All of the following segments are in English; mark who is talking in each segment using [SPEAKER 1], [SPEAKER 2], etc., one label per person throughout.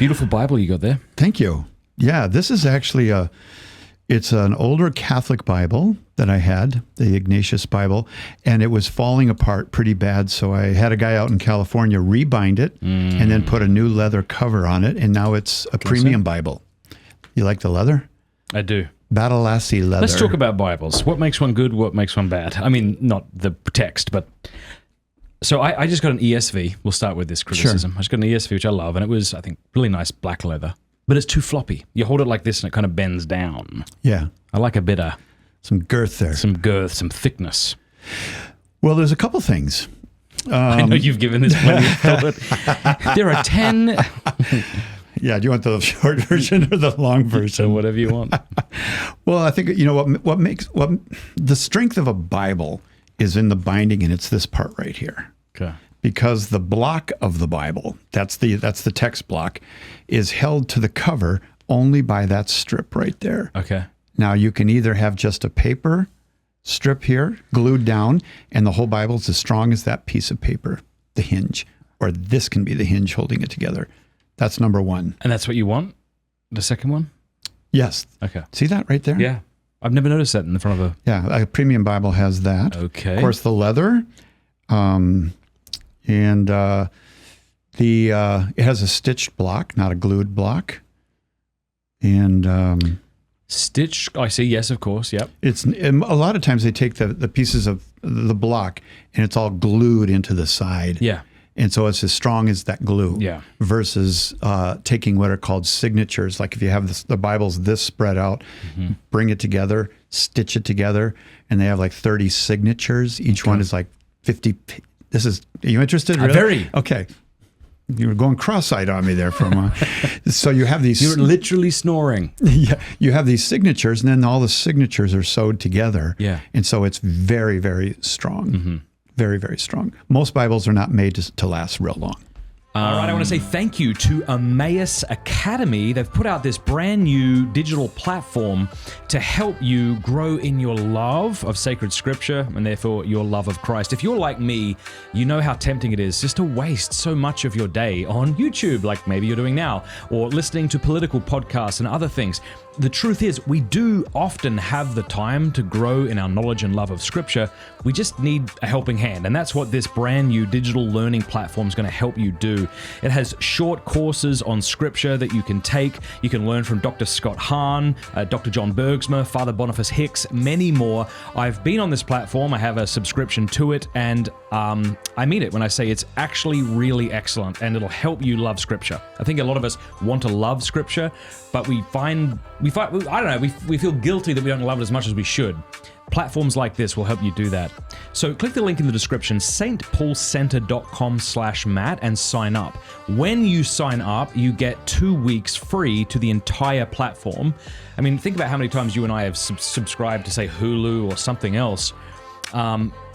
[SPEAKER 1] Beautiful Bible you got there.
[SPEAKER 2] Thank you. Yeah, this is actually it's an older Catholic Bible that I had, the Ignatius Bible, and it was falling apart pretty bad. So I had a guy out in California rebind it and then put a new leather cover on it, and now it's a premium Bible. You like the leather?
[SPEAKER 1] I do.
[SPEAKER 2] Badalassi leather.
[SPEAKER 1] Let's talk about Bibles. What makes one good? What makes one bad? I mean, not the text, but... So I just got an ESV. We'll start with this criticism. Sure. I just got an ESV, which I love, and it was, I think, really nice black leather. But it's too floppy. You hold it like this and it kind of bends down. Yeah. I like a bit of...
[SPEAKER 2] Some girth there.
[SPEAKER 1] Some girth, some thickness.
[SPEAKER 2] Well, there's a couple things.
[SPEAKER 1] I know you've given this plenty of thought. There are 10...
[SPEAKER 2] Yeah, do you want the short version or the long version?
[SPEAKER 1] So whatever you want.
[SPEAKER 2] Well, I think, what makes the strength of a Bible is in the binding, and it's this part right here. Okay. Because the block of the Bible, that's the text block, is held to the cover only by that strip right there. Okay. Now, you can either have just a paper strip here glued down, and the whole Bible's as strong as that piece of paper, the hinge, or this can be the hinge holding it together. That's number one.
[SPEAKER 1] And that's what you want? The second one?
[SPEAKER 2] Yes. Okay. See that right there? Yeah.
[SPEAKER 1] I've never noticed that in the front of a...
[SPEAKER 2] Yeah, a premium Bible has that. Okay. Of course, the leather, and it has a stitched block, not a glued block. And...
[SPEAKER 1] Stitched, I see, yes, of course, yep.
[SPEAKER 2] It's a lot of times they take the pieces of the block and it's all glued into the side. Yeah. And so it's as strong as that glue. Yeah. Versus taking what are called signatures. Like if you have the Bible's this spread out, bring it together, stitch it together, and they have like 30 signatures. Each one is like 50. Are you interested? Really?
[SPEAKER 1] Very.
[SPEAKER 2] Okay. You were going cross-eyed on me there from. So you have these.
[SPEAKER 1] You're literally snoring.
[SPEAKER 2] Yeah, you have these signatures, and then all the signatures are sewed together. Yeah, and so it's very, very strong. Very, very strong. Most Bibles are not made to last real long.
[SPEAKER 1] All right, I want to say thank you to Emmaus Academy. They've put out this brand new digital platform to help you grow in your love of sacred scripture and therefore your love of Christ. If you're like me, you know how tempting it is just to waste so much of your day on YouTube, like maybe you're doing now, or listening to political podcasts and other things. The truth is, we do often have the time to grow in our knowledge and love of Scripture. We just need a helping hand, and that's what this brand new digital learning platform is going to help you do. It has short courses on Scripture that you can take. You can learn from Dr. Scott Hahn, Dr. John Bergsma, Father Boniface Hicks, many more. I've been on this platform. I have a subscription to it, and I mean it when I say it's actually really excellent, and it'll help you love Scripture. I think a lot of us want to love Scripture, but we feel guilty that we don't love it as much as we should. Platforms like this will help you do that. So click the link in the description, stpaulcenter.com/Matt, and sign up. When you sign up, you get 2 weeks free to the entire platform. I mean, think about how many times you and I have subscribed to, say, Hulu or something else,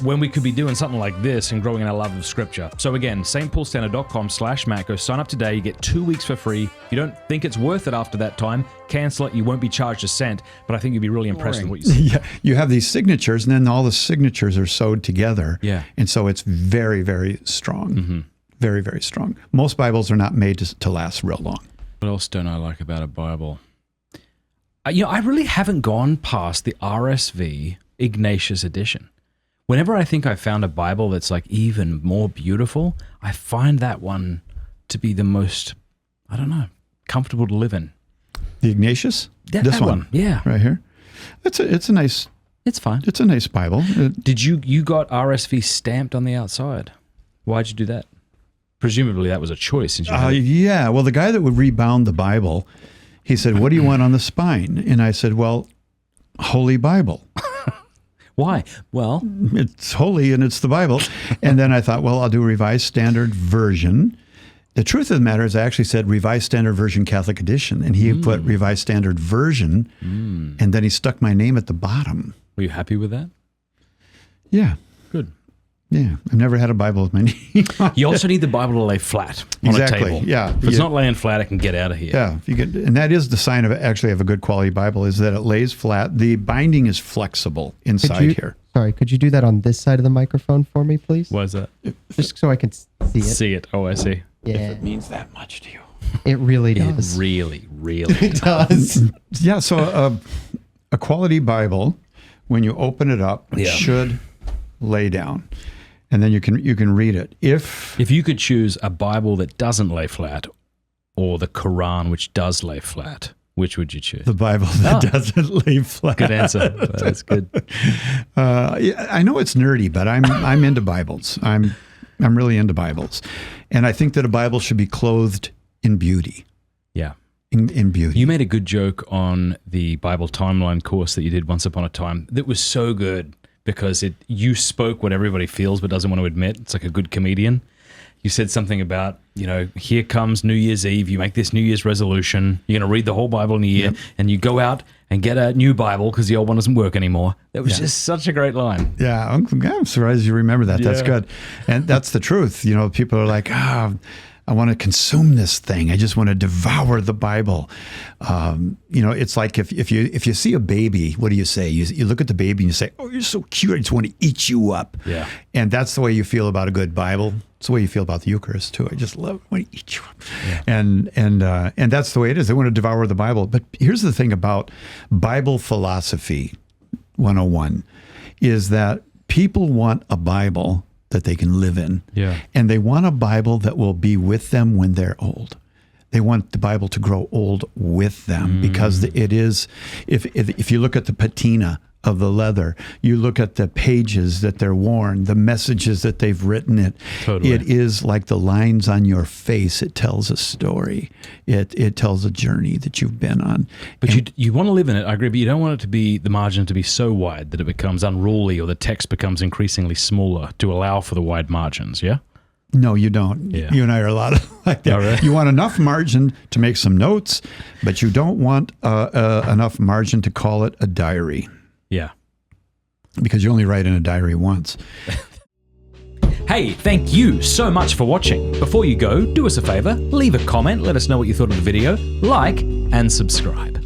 [SPEAKER 1] when we could be doing something like this and growing in our love of Scripture. So again, stpaulcenter.com/Matt. Go sign up today. You get 2 weeks for free. If you don't think it's worth it after that time, cancel it. You won't be charged a cent, but I think you'll be really impressed with what you see.
[SPEAKER 2] Yeah, you have these signatures, and then all the signatures are sewed together. Yeah. And so it's very, very strong. Very, very strong. Most Bibles are not made to last real long.
[SPEAKER 1] What else don't I like about a Bible? I really haven't gone past the RSV Ignatius edition. Whenever I think I've found a Bible that's like even more beautiful, I find that one to be the most, I don't know, comfortable to live in.
[SPEAKER 2] The Ignatius?
[SPEAKER 1] This one. Yeah.
[SPEAKER 2] Right here. It's a nice...
[SPEAKER 1] It's fine.
[SPEAKER 2] It's a nice Bible.
[SPEAKER 1] Did you got RSV stamped on the outside? Why'd you do that? Presumably that was a choice.
[SPEAKER 2] Yeah. Well, the guy that would rebound the Bible, he said, "What do you want on the spine?" And I said, "Well, Holy Bible."
[SPEAKER 1] Why? Well,
[SPEAKER 2] it's holy and it's the Bible. And then I thought, well, I'll do Revised Standard Version. The truth of the matter is I actually said Revised Standard Version Catholic Edition, and he put Revised Standard Version, and then he stuck my name at the bottom.
[SPEAKER 1] Were you happy with that?
[SPEAKER 2] Yeah.
[SPEAKER 1] Good.
[SPEAKER 2] Yeah. I've never had a Bible with my name on
[SPEAKER 1] You also need the Bible to lay flat on a table.
[SPEAKER 2] Yeah.
[SPEAKER 1] If it's not laying flat, it can get out of here.
[SPEAKER 2] Yeah. And that is the sign of actually of a good quality Bible, is that it lays flat. The binding is flexible inside here.
[SPEAKER 3] Sorry, could you do that on this side of the microphone for me, please?
[SPEAKER 1] Why is that?
[SPEAKER 3] Just so I can see it.
[SPEAKER 1] See it. Oh, I see.
[SPEAKER 3] Yeah.
[SPEAKER 2] If it means that much to you.
[SPEAKER 3] It really does.
[SPEAKER 1] It really, really
[SPEAKER 3] It does.
[SPEAKER 2] Yeah, so a quality Bible, when you open it up, it should lay down, and then you can read it. If
[SPEAKER 1] you could choose a Bible that doesn't lay flat, or the Quran which does lay flat, which would you choose?
[SPEAKER 2] the Bible that doesn't lay flat.
[SPEAKER 1] Good answer. That's good.
[SPEAKER 2] I know it's nerdy, but I'm into Bibles. I'm really into Bibles, and I think that a Bible should be clothed in beauty.
[SPEAKER 1] Yeah.
[SPEAKER 2] In beauty.
[SPEAKER 1] You made a good joke on the Bible timeline course that you did once upon a time that was so good because you spoke what everybody feels but doesn't want to admit. It's like a good comedian. You said something about, here comes New Year's Eve. You make this New Year's resolution. You're going to read the whole Bible in a year, and you go out and get a new Bible because the old one doesn't work anymore. That was just such a great line.
[SPEAKER 2] Yeah, I'm surprised you remember that. That's good. And that's the truth. People are like, I want to consume this thing. I just want to devour the Bible. It's like if you see a baby, what do you say? You look at the baby and you say, "Oh, you're so cute. I just want to eat you up."
[SPEAKER 1] Yeah.
[SPEAKER 2] And that's the way you feel about a good Bible. It's the way you feel about the Eucharist too. I just love it. I want to eat you up. Yeah. And that's the way it is. They want to devour the Bible. But here's the thing about Bible philosophy 101 is that people want a Bible that they can live in.
[SPEAKER 1] Yeah.
[SPEAKER 2] And they want a Bible that will be with them when they're old. They want the Bible to grow old with them because it is, if you look at the patina of the leather, you look at the pages that they're worn, the messages that they've written it.
[SPEAKER 1] Totally.
[SPEAKER 2] It is like the lines on your face. It tells a story. It tells a journey that you've been on.
[SPEAKER 1] But you want to live in it, I agree, but you don't want it to be, the margin to be so wide that it becomes unruly or the text becomes increasingly smaller to allow for the wide margins, yeah?
[SPEAKER 2] No, you don't.
[SPEAKER 1] Yeah.
[SPEAKER 2] You and I are a lot like that.
[SPEAKER 1] Oh, really?
[SPEAKER 2] You want enough margin to make some notes, but you don't want enough margin to call it a diary.
[SPEAKER 1] Yeah.
[SPEAKER 2] Because you only write in a diary once.
[SPEAKER 1] Hey, thank you so much for watching. Before you go, do us a favor, leave a comment, let us know what you thought of the video, like, and subscribe.